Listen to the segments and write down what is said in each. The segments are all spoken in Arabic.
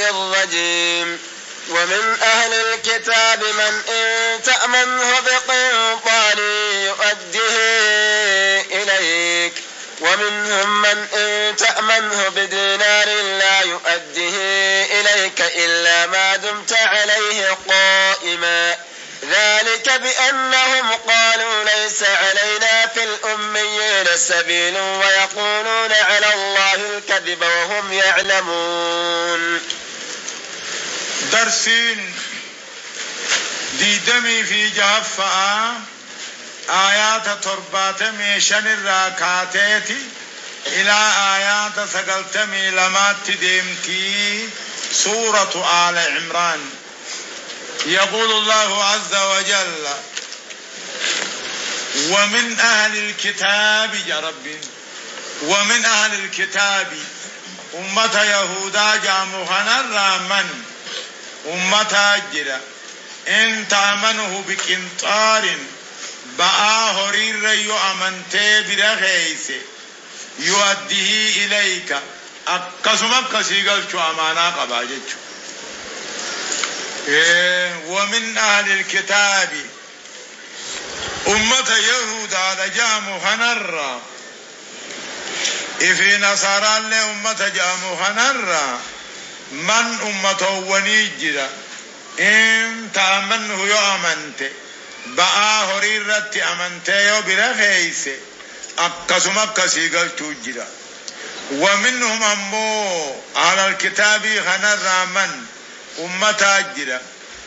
الرجيم ومن أهل الكتاب من إن تأمنه بقنطار يؤديه إليك ومنهم من إن تأمنه بدينار لا يؤديه إليك إلا ما دمت عليه قائما ذلك بأنهم قالوا ليس علينا في الأميين سبيل ويقولون على الله الكذب وهم يعلمون. درسين ديدمي في جهفاء آيات ترباتمي شن الراكاتيتي إلى آيات سقلتمي لما تدمتي سورة آل عمران. يقول الله عز وجل ومن أهل الكتاب يا ربي ومن أهل الكتاب أمة يهودا جاموخنا الرامن أمة جرا إن تأمنه بقنطار بقى هرير يؤمنتي برخيس يؤديه إليك أقسمك سيقل شو أمانا قباجت. ومن أهل الكتاب أمة يهودا جاموخنا الرامن في نصارى اللي أمة جاموخنا من أمته ونيجرا إن تأمنه يؤمنت بقى هريرت أمنته برخيس أقسمك سيقل توجرا. ومنهم أمو على الكتاب خنر من أمة أجرا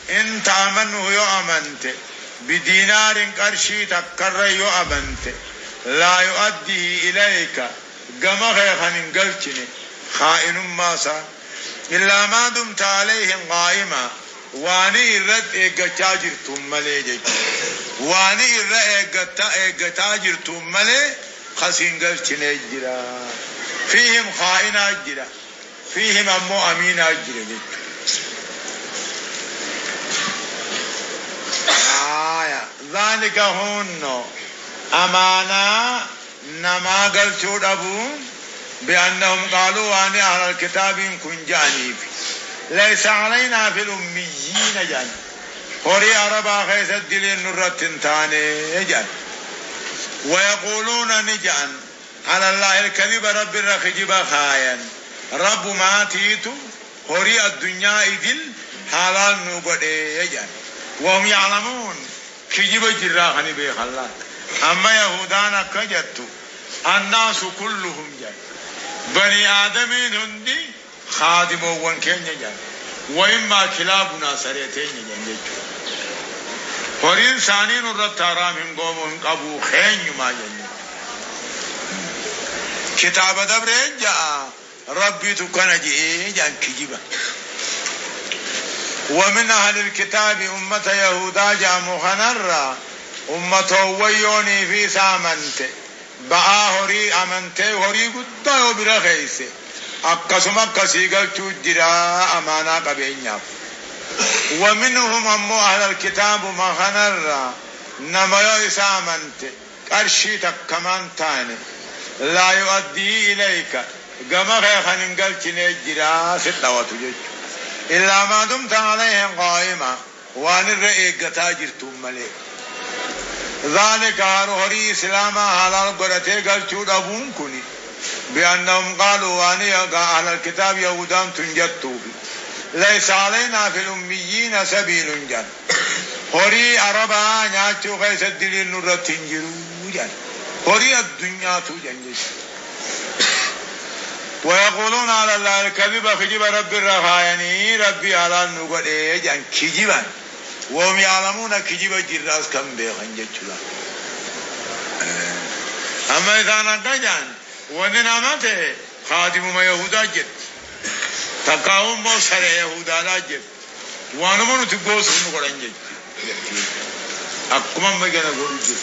إن تأمنه يؤمنت بدينار قرشي تكر يؤمنت لا يؤديه إليك قمخي خننقلتني خائن ماسا إلا ما دمت عليهم قائما واني الرد إيقا جرتم ملي جي واني الرد إيقا جرتم ملي خسنقلتني جرا فيهم خائن جرا فيهم أمو أمين جرا ذلك هن أمانا نما قلتوا أبو بأنهم قالوا واني أهل الكتاب كن جانيب ليس علينا في الأميين جان هوري عربا خيس الدلين نرة تاني جان ويقولون نجان على الله الكذب رب الرخجب خايا رب ما تيتو هوري الدنيا إذن حلال نقضي جان وهم يعلمون كجب جراخني بيخلاك أما يهودانا كجتو الناس كلهم جان بني آدمين هندي خادموا وانكين جان وإما كلابنا سريتين جان هورين سانين الرتارامهم قومهم قبو خين ما جان كتاب دبرين جاء ربي تكنجي جان كجبا. ومن أهل الكتاب أمة يهودا جاموخنا أمة ويوني في سامنت بقى هوري أمنت هوري قد يوبر خيسي أقسمك سيقل تجرى أمانا قبينيا. ومنهم أمو أهل الكتاب مخنا نما سامنت أرشيتك كمان تاني لا يؤدي إليك قم خيخن قل تنجرى ستة وتجج إلا ما دمت عليهم قائما وان الرئيق تاجرتم مليك ذلك هرهري إسلاما حلال قرأتي قل تود أبون كني بأنهم قالوا واني أهل الكتاب يهودان تنجدتوا ليس علينا في الأميين سبيل جان هري عربا ناتو خيس الدليل نرى تنجروا جان هري الدنيا تجنجس. ويقولون على الله الكذب خجب رب الرخايني ربي على النقل جان كجبا وهم يعلمون كجب جراس كم بيخن جتشلا. أما إذا نقجان وننامته خادم ما يهودا جد تقاوم موسر يهودا لا جد وانمون تقوس نقرن جد أقوم ما جنا قولوا جد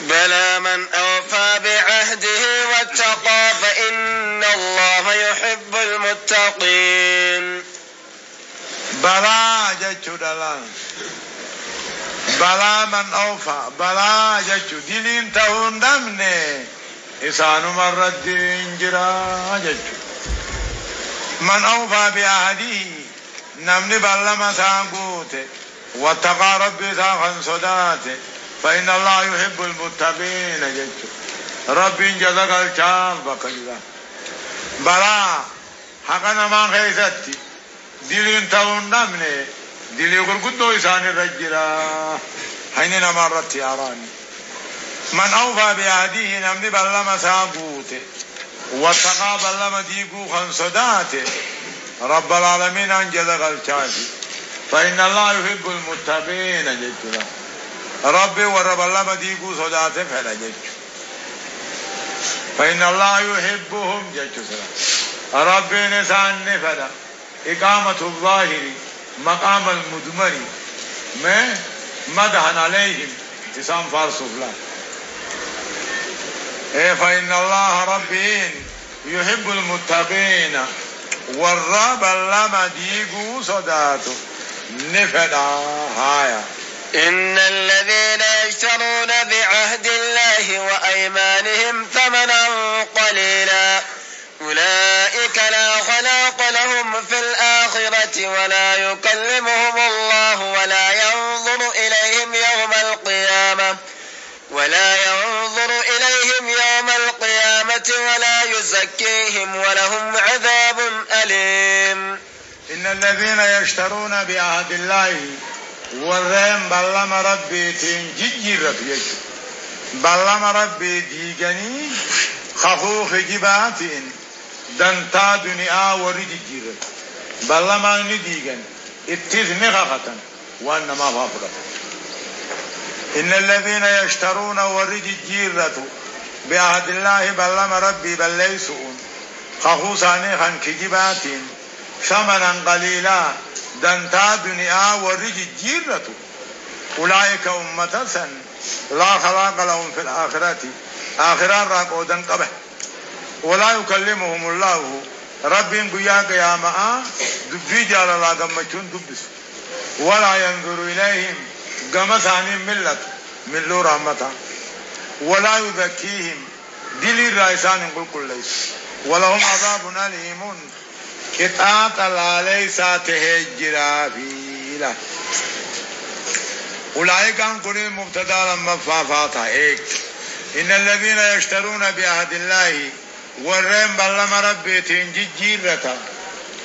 بلى من أوفى بعهده واتقى فإن الله يحب المتقين. بلا جتشو دلان بلا من أوفى بلا جتشو دلين تهون دمني إسانو مرد دلين جرا جتشو من أوفى بعهده نمني بلما سانقوته واتقى ربي ساخن صداته فإن الله يحب المتقين جدت ربي جزاك الشال بكذا بلا حقنا ما خيستي دلين تون نمني دلي قرقدو إسان الرجرة حيننا مرت ياراني من أوفى بعهده نمني بلما سانقوته واتقى بلما ديقو خن صداته رب العالمين أنجز غلشاتي فإن الله يحب المتقين جدت ربي ورب الله بديقو صداته فلا جدت فإن الله يحبهم جدت ربي نسان نفدا إقامة الظاهر مقام المدمر ما مدحن عليهم تسام فارس فلان فإن الله ربي يحب المتقين والرب لما ديقو صداته نفدا هايا إن الذين يشترون بعهد الله وأيمانهم ثمنا قليلا أولئك لا خلاق لهم في الآخرة ولا يكلمهم الله ولا ينظر إليهم يوم القيامة ولا يزكيهم ولهم عذاب أليم. إن الذين يشترون بعهد الله والرهم بلما ربي تنجي ربي بلما ربي ديغني خفوخ جباتين دنتا دنيا ورجي بلما نديغن اتذن خطا وأن ما فافرة. إن الذين يشترون ورجي جيرة بعهد الله بلما ربي بل ليسون خفوصاني خنك جباتين ثمنا قليلا دنتا دنيا ورجي جيرة أولئك أمة سن لا خلاق لهم في الآخرة آخرا راقودا قبه ولا يكلمهم الله رب قياك يا معا دبي جال الله قمتون دبس ولا ينظر إليهم قمساني ملت ملو رحمتا ولا يذكيهم دلي الرئيسان قل كل ليس ولهم عذاب أليم كتات ليس تهجرا فيلا. أولئك أن كل مبتدا لما فافاتا إيك. إن الذين يشترون بعهد الله والرم بلما ربي تنجي جيرتا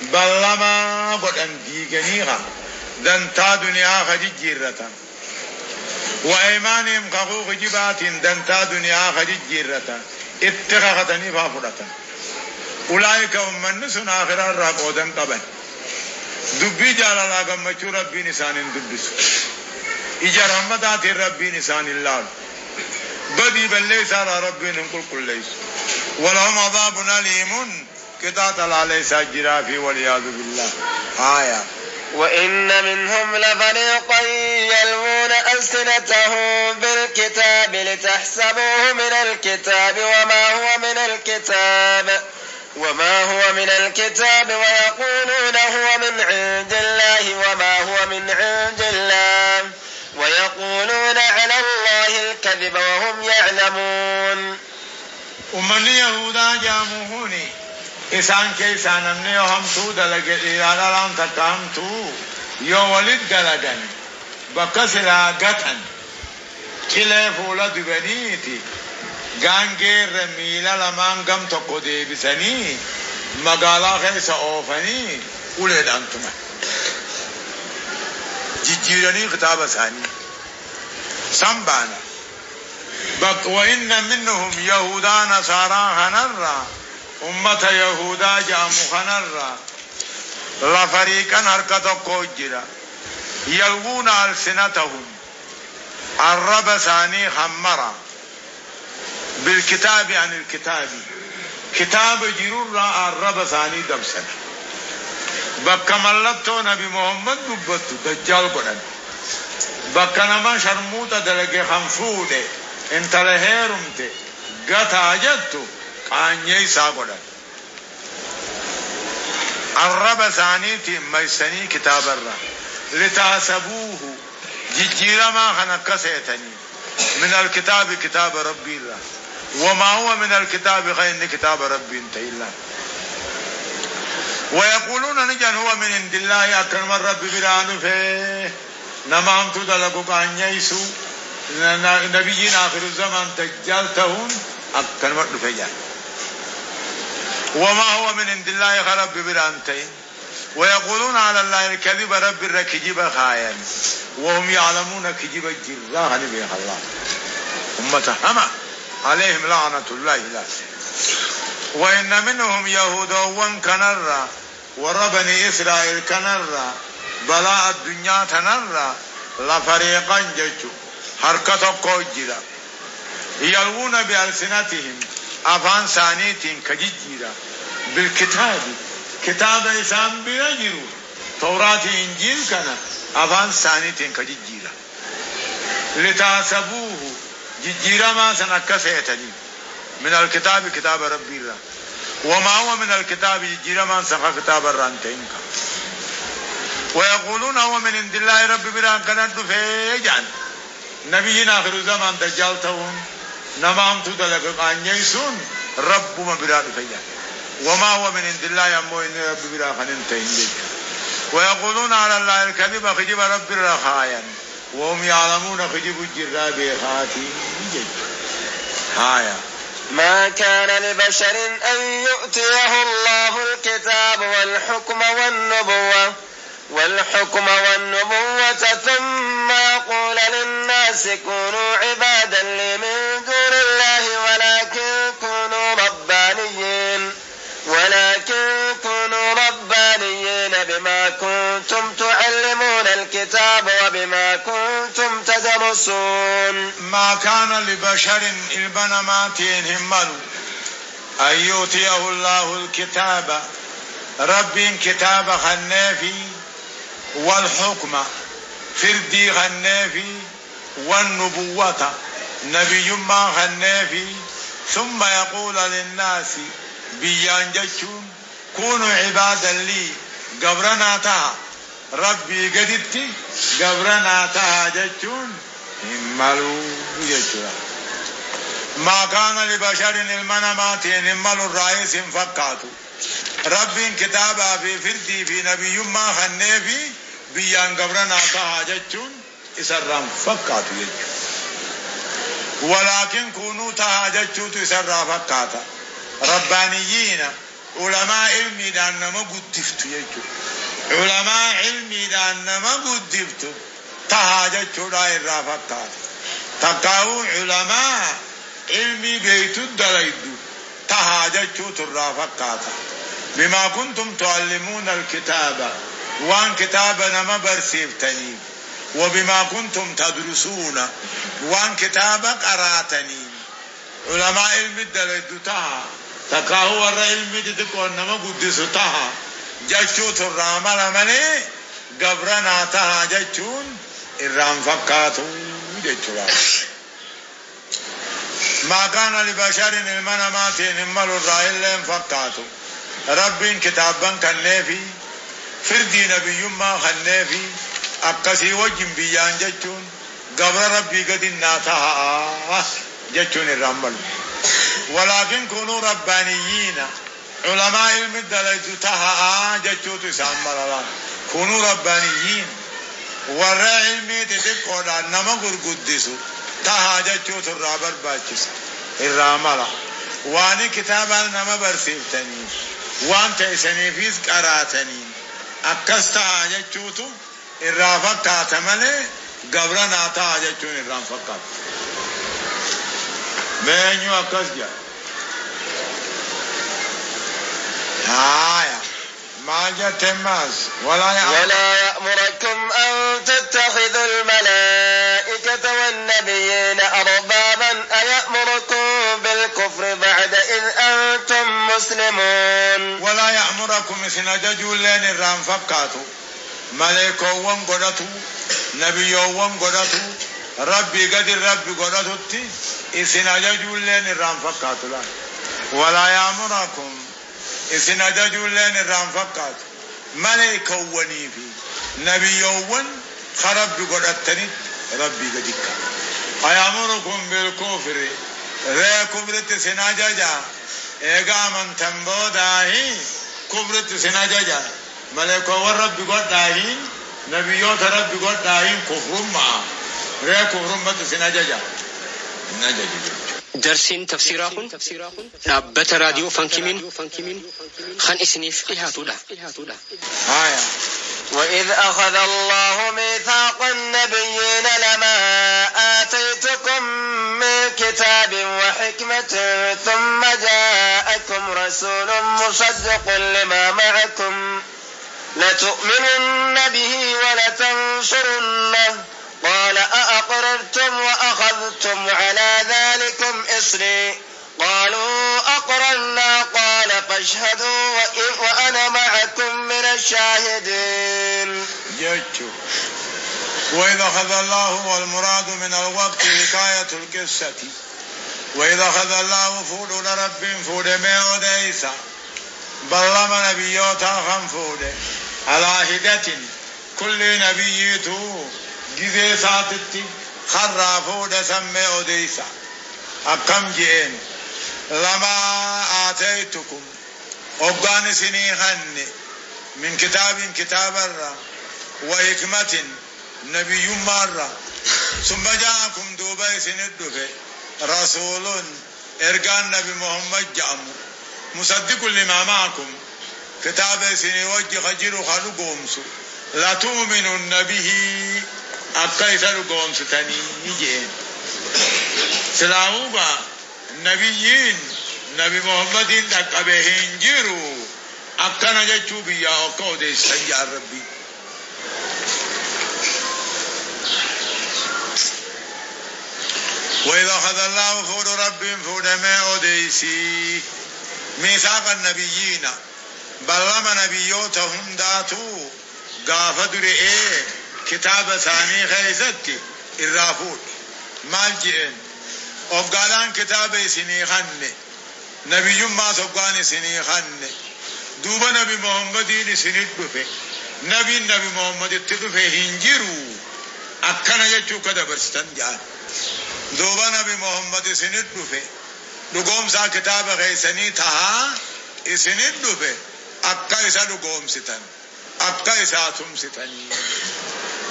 بلما قد أنديقنيها دنتا دنيا خدي جيرتا وأيمانهم خخوخ جبات دنتا دنيا خدي جيرتا اتخاذني فافرتا. أولئك أمن سن آخر الرقودن قبل دبي جال الله قمتشو ربي نسان دبس إجا رحمتات ربي نسان الله بدي بل ليس على ربي نقول كل ليس ولهم عذاب أليم كتات ليس جرافي والعياذ بالله. آية وإن منهم لفريقا يلوون ألسنتهم بالكتاب لتحسبوه من الكتاب وما هو من الكتاب ويقولون هو من عند الله وما هو من عند الله ويقولون على الله الكذب وهم يعلمون. ومن يهودا جاموهوني إسان كيسان أمني وهم دلق إلالان تكامتو يو ولد دلقن بكسلا قطن كلا فولا دبنيتي غانغير ميلا لمان غم تقو دي بسني مقالا خيس أوفني ولد أنتم جيجيرني خطاب ثاني سنبانا وإن منهم يهودا نصارى خنرا أمة يهودا جامو خنرا لفريقا هركتو كوجرا يلغون ألسنتهم الرب ثاني خمرا بالكتاب عن الكتاب كتاب جرور الرب ثاني دبسنا بكا ملتو نبي محمد دبتو دجال قدن بكا نما شرموتا دلقي خنفوده انت لهيرمت قطع جدتو قانيي ساقودن الرب ثانيتي ميسني كتاب الرب لتحسبوه جيجيرا ما خنكسيتني من الكتاب كتاب ربي الله وما هو من الكتاب خير كتاب ربي انت إلا ويقولون نجن هو من عند الله أكرم الرب بران فيه نمام تدلقوا كان يسوع نبينا آخر الزمان تجالتهون أكرم الرب فيه وما هو من عند الله خرب برانتين ويقولون على الله الكذب رب الركجب خاين وهم يعلمون كجب الجراح نبي الله أمة هما عليهم لعنة الله لا وإن منهم يهود كنرى وربني إسرائيل كنرى بلاء الدنيا تنرى لفريقا ججو حركة قوجرة يلوون بألسنتهم أفان ثانيتين كجيجيرا بالكتاب كتاب إسام بيجرو توراة إنجيل كان أفان ثانيتين كجيجيرا لتحسبوه جيجيرا ما سنكسيتني من الكتاب كتاب ربي الله وما هو من الكتاب جيجيرا ما سنك كتاب الرانتين ويقولون هو من عند الله ربي بران كانت فيجان نبينا آخر الزمان دجالتهم نمام تدلق عن يسون رب ما براد فيا وما هو من عند الله يمو إن رب برا خننتين ويقولون على الله الكذب خجب رب الرخايا وهم يعلمون خجب الجراب خاتي هايا ما كان لبشر أن يؤتيه الله الكتاب والحكم والنبوة ثم يقول للناس كونوا عبادا لي من دون الله ولكن كونوا ربانيين بما كنتم تعلمون الكتاب وبما كنتم تدرسون. ما كان لبشر البنماتين هملوا أن يؤتيه الله الكتاب رب كتاب خنافي والحكمة فردي خنافي والنبوة نبي ما خنافي ثم يقول للناس بيان جتشون كونوا عبادا لي قبرنا تها ربي قدتي قبرنا تها جتشون هملوا جتشون. ما كان لبشر المناماتين هملوا الرئيس فقاتوا رب كتابا في فردي في نبي ما خنافي بيان قبرنا تها جتشون إسرام فقاتوا جتشون. ولكن كونوا تها جتشون إسرام فقاتا ربانيين علماء علمي دان ما قدفتوا يجو علماء علمي دان ما قدفتوا تهاجت شراء الرافقات تقاو علماء علمي بيتو دليدو تهاجت شراء الرافقات بما كنتم تعلمون الكتاب وان كتابنا ما برسيفتني وبما كنتم تدرسون وان كتابك أراتني علماء علمي دليدو تها تقاهو الرعلمي تتكون نما قدسو تها جاچو ترامل مني قبرنا تها جاچون الرام فقاتو جاچو ما كان لبشر المناماتين امالو الرائلين فقاتو رب كتابا كالنافي فردي نبي ما خالنافي اقسي وجن بيان جاچون قبر ربي قد الناتها جاچون الرامل ولكن كونوا ربانيين علماء المدلج تها جچوت سامر الله كونوا ربانيين ورا علمي تتقود نما غرغدسو تها جچوت الرابر باچس الراملا واني كتابا نما برسيفتني وان تسني فيس قراتني اكستا جچوت الرافقا تمله غبرنا تا جچون الرافقا مينيو اكسجا هايا ما جتماس ولا يأمركم أن تتخذوا الملائكة والنبيين أربابا أيأمركم بالكفر بعد إذ أنتم مسلمون. ولا يأمركم سنججوا لين الرام فقاتوا ملائكة وانقرتوا نبي وانقرتوا ربي قدر ربي قرتوا سنججوا لين الرام فقاتوا ولا يأمركم إسنا دجولين الرام فقط ملائكة ونيفي نبي ون خرب بقرأتني ربي قدك أيامركم بالكفر رأيكم رت سنا جاجا إيقا من تنبوداهي كفرت سنججا ملكو ورب قد داهين نبيوت رب قد داهين كفر ما رأي كفر ما سنججا نججا درسين تفسيراهن نابت راديو فانكمين خان اسنيف إهاتولا آية وإذ أخذ الله ميثاق النبيين لما آتيتكم من كتاب وحكمة ثم جاءكم رسول مصدق لما معكم لتؤمنن به ولتنصرنه قال أأقررتم وأخذتم على ذلكم إصري قالوا أقررنا قال فاشهدوا وأنا معكم من الشاهدين. وإذا أخذ الله والمراد من الوقت حكاية القصة وإذا أخذ الله فود لرب فود ما وديسا بلما نبيوتا خنفود على هدة كل نبيته جزي ساتتي خرى فود سمي وديسا أكم جئين لما آتيتكم أبغان سنيخن من كتاب الرّ وحكمة نبي مرة ثم جاءكم دوبي سندوفي رسول إرغان نبي محمد جامو مصدق لما معكم كتاب سني وجه خجر خلو قومسو لا تؤمنون به أكيس قومسو تاني يجين سلاموبا نبيين نبي محمد تقبهين جيرو أكنا جاتشو بيا أكو دي سنجار ربي وإذا أخذ الله فود رب فود ما أديسي ميثاق النبيين بلما نبيوتهم داتو قافد رئي كتاب ثاني خيزتي الرافود مالجئن أفقالان كتاب سنيخن نبي ما سبقان سنيخن دوب نبي محمد سندفه نبي محمد اتدفه هنجرو أكنا يجو كده برستان جان دوبا نبي محمد سند دفه لقوم سا كتاب غيسني تها اسند دفه أكا إسا لقوم ستن أكا إسا تم ستني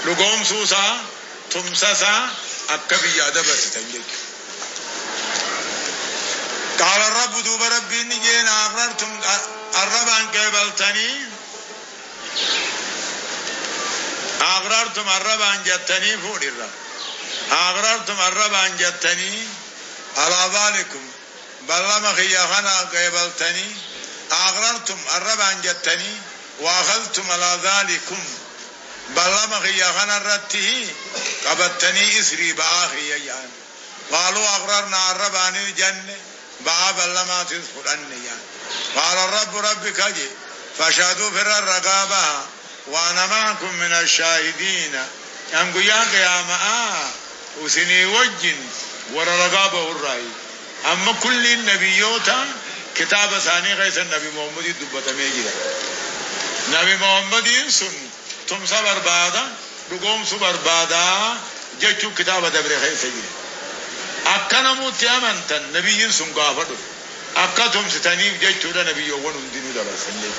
لقوم سوسا تم سسا أكا بيادة برستن قال الرب دوبا ربي نجين أقررتم الرب عن قبلتني أقررتم الرب عن جتني فور الرب أقررتم الرب عن جتني على ذلكم بلما خياخنا قبلتني أقررتم الرب عن جتني وأخذتم على ذلكم بلما خياخنا رته قبلتني إسري بآخي يعني قالوا أقررنا الرب عن الجنة بآ بلما تذكرني يعني قال الرب ربك جي فشهدوا في الرقابة وأنا معكم من الشاهدين أنقوا يا قيامة وسني وجن ورقابه الرأي أما كل النبيوتا كتاب ثاني غيث النبي محمد دبت ميجدا نبي محمد سن تم صبر بادا رقوم صبر بادا جتشو كتاب دبر غيث جدا أكنا موتي أمنتا نبي سن قافدو أكتهم ستانيف جتشو دا نبي يوون دينو دبر سنجد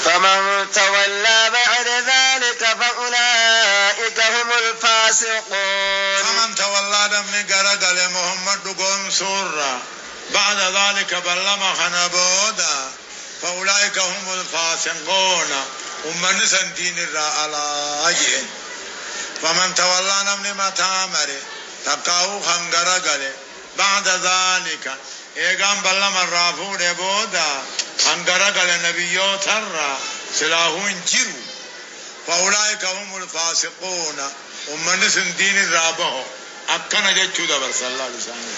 فمن تولى بعد ذلك فأولئك هم الفاسقون. فمن تولى دم قرقل محمد قوم سورة بعد ذلك بلما خنبودا فأولئك هم الفاسقون ومن سنتين الرألاجين. فمن تولى نمني ما تامر تقاو خنقرقل بعد ذلك إيقام بلما الرافون بودا خنقرقل النبيو ترى سلاهون جرو فأولئك هم الفاسقون ومن سنتين الرابه أكنا جتشو دبر صلى الله عليه وسلم.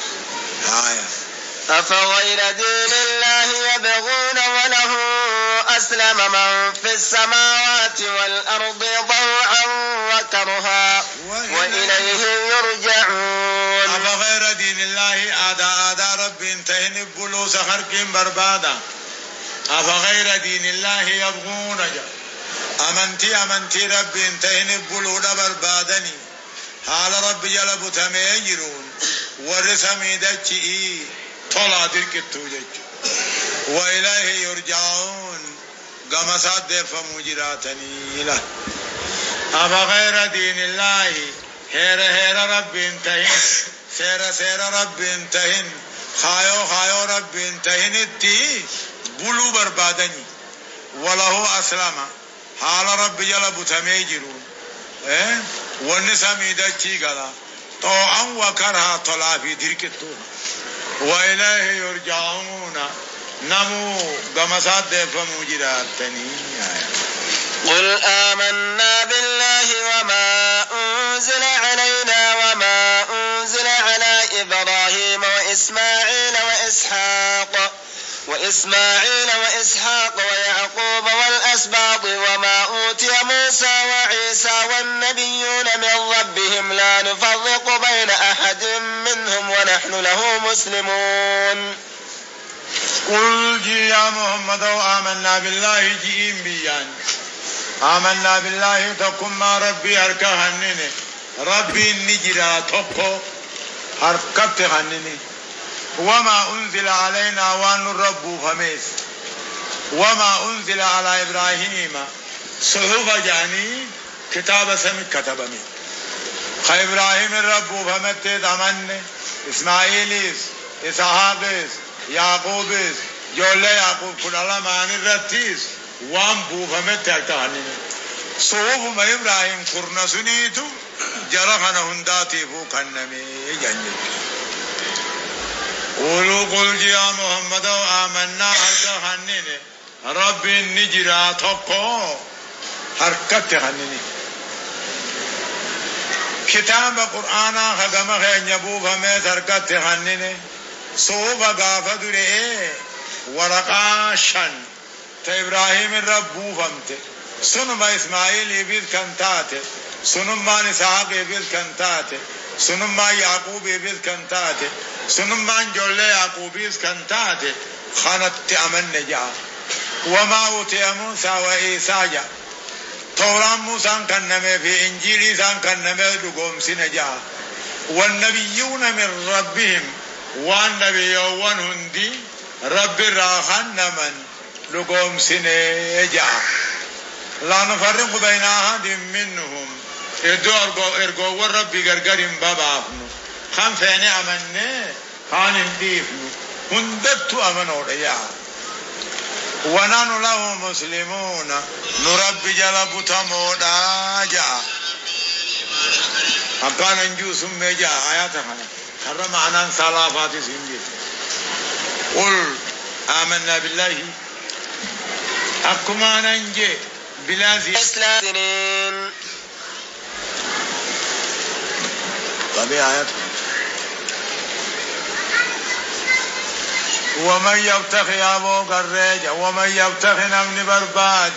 أفغير دين الله يبغون وله أسلم من في السماوات والأرض طوعا وكرها وإليه يرجعون. أفغير دين الله آدا رب انتهن بلوس خرق بربادا أفغير دين الله يبغون أمنتي رب انتهن بلو بربادني حال رب جلب تميجرون ورسمي دجئي طلع دركتو جج وإليه يرجعون قام صاد فمجراتني له أفغير دين الله هير رب انتهن سير رب انتهن خايو رب انتهن التي بلو بربادني وله أسلم حال رب جل بتميجرون والنسمي دچي قلا طوعا وكرها طلع في دركتو وإليه يرجعون نمو قمصات فمجراتني قل آمنا بالله وما أنزل علينا وما أنزل على إبراهيم وإسماعيل وإسحاق ويعقوب والأسباط وما أوتي موسى وعيسى والنبيون من ربهم لا نفرق بين أحد منهم ونحن له مسلمون. قل جي يا محمد آمنا بالله جئين بيان آمنا بالله تقم ما ربي أركهنني ربي النجرة تقو أركبتهنني وما أنزل علينا وان الرب فميس وما أنزل على إبراهيم صحف جاني كتاب سمي كتبني خي إبراهيم الرب فمتت أمن إسماعيليس إسحاقيس يعقوبيس جولة يعقوب كل الله معني الرتيس وان بوفمت أركهنني صحف ما إبراهيم قرن سنيتو جرخنا هنداتي فوقنمي جنجل قل يا محمد آمنا أركهنني ربي النجرة تقو حركتهنني كتاب قرآن خدمه ينبو فمت حركتهنني صوب غافد رئي ورقاشا إبراهيم الرب فمت سنما إسماعيل يبيد كنتات سنما إسحاق يبيد كنتات سنما يعقوب يبيد كنتات سنما جولة يعقوبيس كنتات خانت أمن نجا وما أوتي موسى وعيسى جا توراة موسى كنمي في إنجيل سان كنمي دقوم سنجا والنبيون من ربهم والنبيون هندي رب راخن من دقوم سنجا لا نفرق بين أحد منهم إرقو والرب غرغر بابافنو خان فيني أمني خان انديفنو هندت أمنو ريا ونحن له مسلمون نرب جلب تمودا جاء أبقان انجو سمي جاء آياتها خر معنا صلافات سنجي قل آمنا بالله أكما ننجي بلا إسلام طبيعي آياتها ومن يبتغي أبو قريجة ومن يبتغي نمني برباد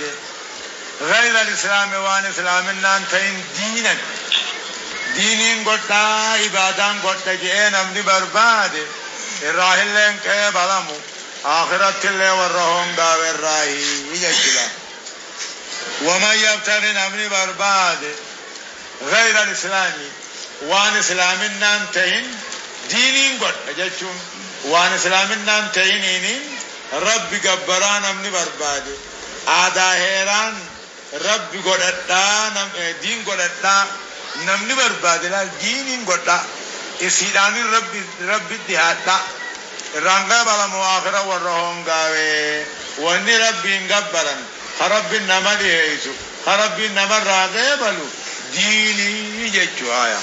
غير الإسلام وان إسلامنا انتين دينا دينين قلتا عبادان قلتا جئين نمني برباد الراهل لين كيب علمو آخرت اللي ورهم داوي الراهي يجلا ومن يبتغي نمني برباد غير الإسلام وان إسلامنا انتين دينين قلتا جيشون وان اسلامنا تينين ربي جبران امني برباد آدا هيران ربي قدرتا دين قدرتا نمني برباد لا دين قدرتا اسيداني ربي دهاتا رانغا بالا مؤخرة ورهم قاوي واني ربي جبران ربي نمدي هيسو ربي نمر راغي بلو ديني جيجو آيا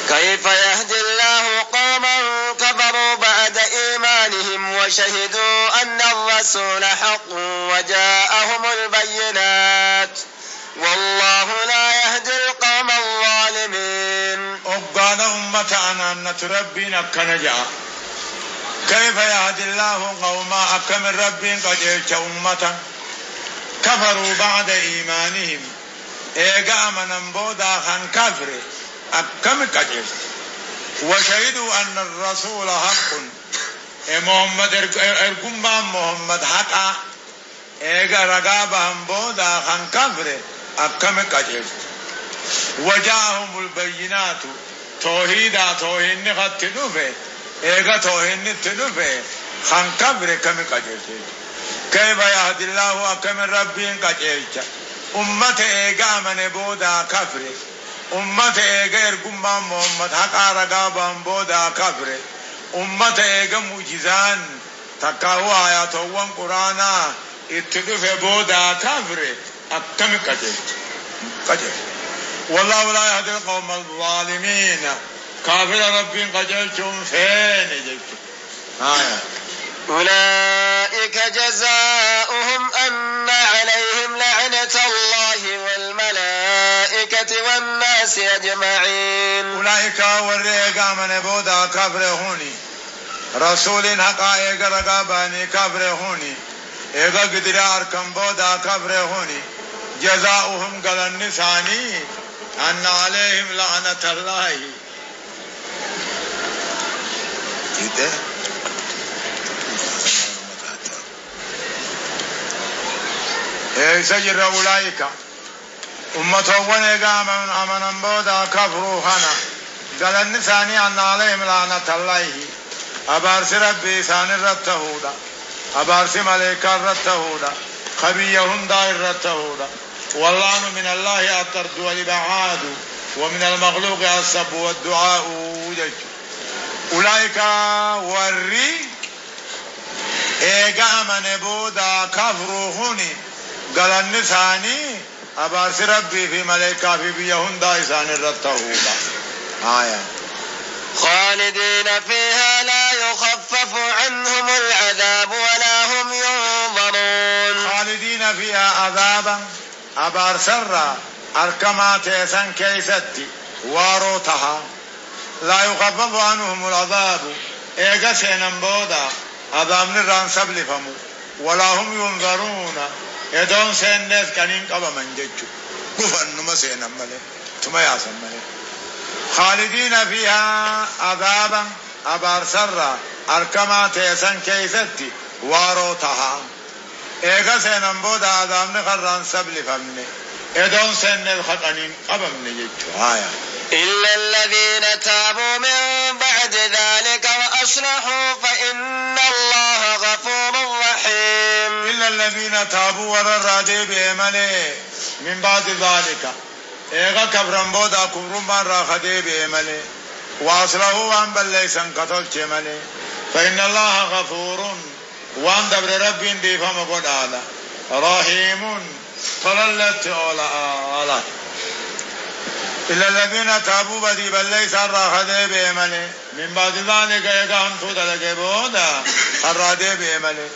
كيف يهدي الله قوما كفروا بعد إيمانهم وشهدوا أن الرسول حق وجاءهم البينات والله لا يهدي القوم الظالمين. أبقان أمتنا أن تربينا كنجا كيف يهدي الله قوما أكم الربين قد إلت أمتا كفروا بعد إيمانهم إيقا من بودا خان كفر أكم كجف وشهدوا أن الرسول حق محمد إرقم محمد حقا إيقا رقابهم بودا خان كفر أكم كجف وجاءهم البينات توحيد نخط نفه إيغا توهن تنفي خان كبر كم قجلت كيف يهدي الله أكم ربي قجلت أمة إيغا من بودا كفر أمة إيغا إرقم محمد حقا رقابا بودا كفر أمة إيغا مجزان تقاو آيات وان قرانا اتنفي بودا كفر أكم قجلت والله لا يهدي القوم الظالمين كافر ربي قجلتم فين أولئك جزاؤهم أن عليهم لعنة الله والملائكة والناس أجمعين أولئك والرئيقا من بودا كافر هوني رسول حقائق رقاباني كافر هوني إيقا قدر أركم بودا كافر هوني جزاؤهم قال النساني أن عليهم لعنة الله كده سجر أولئك أمته ونقا من أمن بودا كفروا هنا قال النساني أن عليهم لعنة الله أبارس ربي سان رتهودا أبارس ملائكة رتهودا خبيهم دائر رتهودا والله من الله الطرد والإبعاد ومن المخلوق السب والدعاء أولئك وري إيقا من بودا كفروا هني قال النساني أبارس ربي في ملائكة في بيهن دائسان الرتهودا خالدين فيها لا يخفف عنهم العذاب ولا هم ينظرون خالدين فيها عذابا أبار سر أركما تيسان كيستي واروتها لا يخفف عنهم العذاب إيقا سينن بودا عذاب نران سبل فمو ولا هم ينظرون يدون سينس كنين قبا من ججو قفن نما سينن ملي ثم ياسن ملي خالدين فيها عذابا أبار سر أركما تيسان كيستي واروتها إيقا سينن بودا عذاب نران سبل فمني يدون سينس خطنين قبا من ججو إلا الذين تابوا من بعد ذلك وأصلحوا فإن الله غفور رحيم إلا الذين تابوا وررادي بإمالي من بعد ذلك إيغا كبرن بودا كبرن بان راخدي بإمالي وأصلحوا وان بليسن قتل جمالي فإن الله غفور وان دبر ربي دي فما قد آلا رحيم فللت أولا إلا الذين تابوا بدي بليس الراخدي بإمالي من بعد ذلك إيغا هم تودلك بودا الرادي بإمالي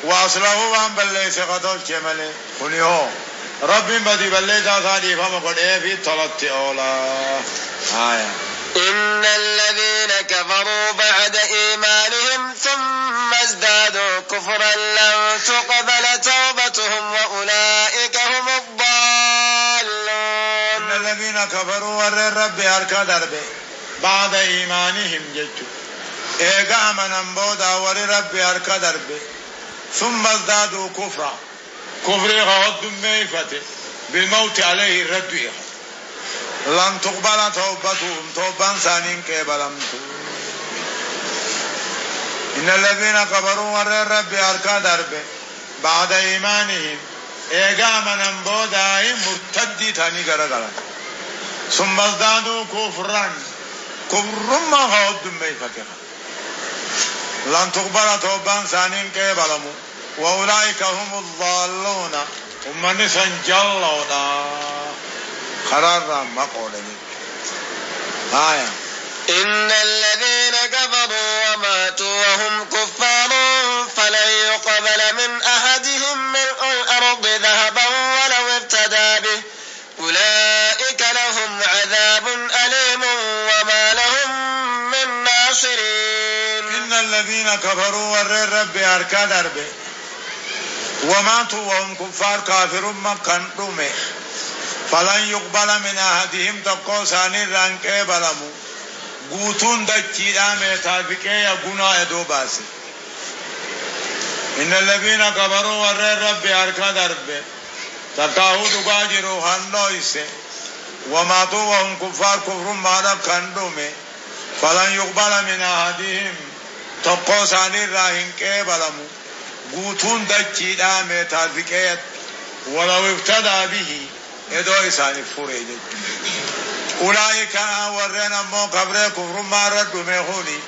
وأصلحوا وان بليس قتل جمالي قل ربي بدي بليس آساني فما قد في طلت أولا إن الذين كفروا بعد إيمانهم ثم ازدادوا كفرا لن تقبل توبتهم وأولئك هم الضالون إن الذين كفروا ور ربي أركا دربي بعد إيمانهم ججو إيقا من بودا ور ربي أركا دربي ثم ازدادوا كفرا كفر غود ميفته بالموت عليه الرد لن تقبل توبتهم توبا ثانين كبلمت إن الذين كفروا ور ربي أركا دربي بعد إيمانهم إيقا من بودا مرتدي تاني غرغلا ثم ازدادوا كفرا كفر ما غود ميفته لن تقبل توبا ثانين كبلمت وأولئك هم الضالون ومن سنجلونا قرار مقولني إن الذين كفروا وماتوا وهم كفار فلن يقبل من أحدهم ملء الأرض ذهبا ولو افتدى به أولئك لهم عذاب أليم وما لهم من ناصرين إن الذين كفروا ور ربي أركا دربي وماتوا وهم كفار كافر مكان دومي فلن يقبل من أحدهم تقو ثاني رانك بلمو قوتون دجيدا ميتافقه يقونا ادو باسي إن الذين كفروا ور ربي أركا دربي تقاو دقاجروا هنو إسي وماتوا وهم كفار كفر مكان دومي فلن يقبل من أحدهم تقو ثاني راهن كيبلمو قوتون دجي دامي تازكيت ولو ابتدى به ادو إساني فريد أولئك ورنا مو قبره كفر ما ردوا ميخوني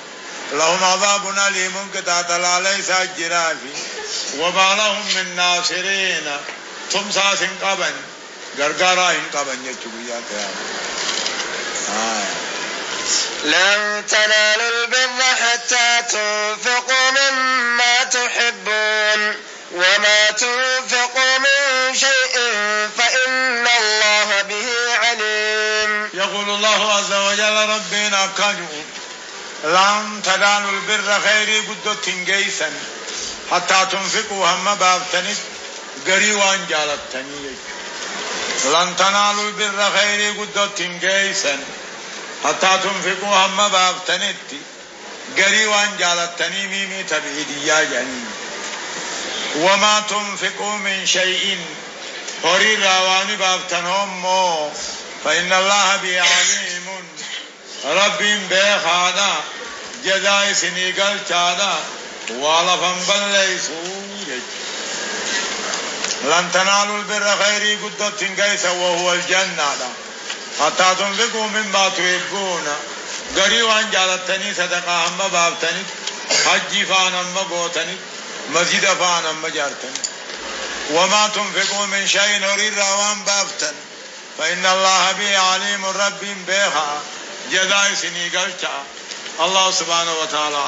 لهم عذاب أليم كتاتلا ليس الجرافي وما لهم من ناصرين تمسا سنقبن غرغرا هنقبن يتبيا لن تنالوا البر حتى تنفقوا مما تحبون وما تنفقوا من شيء فإن الله به عليم. يقول الله عز وجل ربنا كانوا لن تنالوا البر خيري قد تنجيسا حتى تنفقوا هم بافتنت قريوان جالتني. لن تنالوا البر خيري قد تنجيسا حتى تنفقوا هم بافتنت قريوان جالتني ميمي تبعيديا جنين. وما تنفقوا من شيء هوري راواني بافتنهم مو فإن الله به عليم ربهم بخادا جزاء سنيقل شادا والفن بليسوا. لن تنالوا البر خيري قدت تنقيس وهو الجنة حتى تنفقوا مما تحبون قريوان جالتني صدقا هم بافتني حجي فان هم قوتني مسجد فان هم جارتني. وما تنفقوا من شيء نريد روان بافتن فإن الله به عليم رب بها جزاء سنيقل الله سبحانه وتعالى.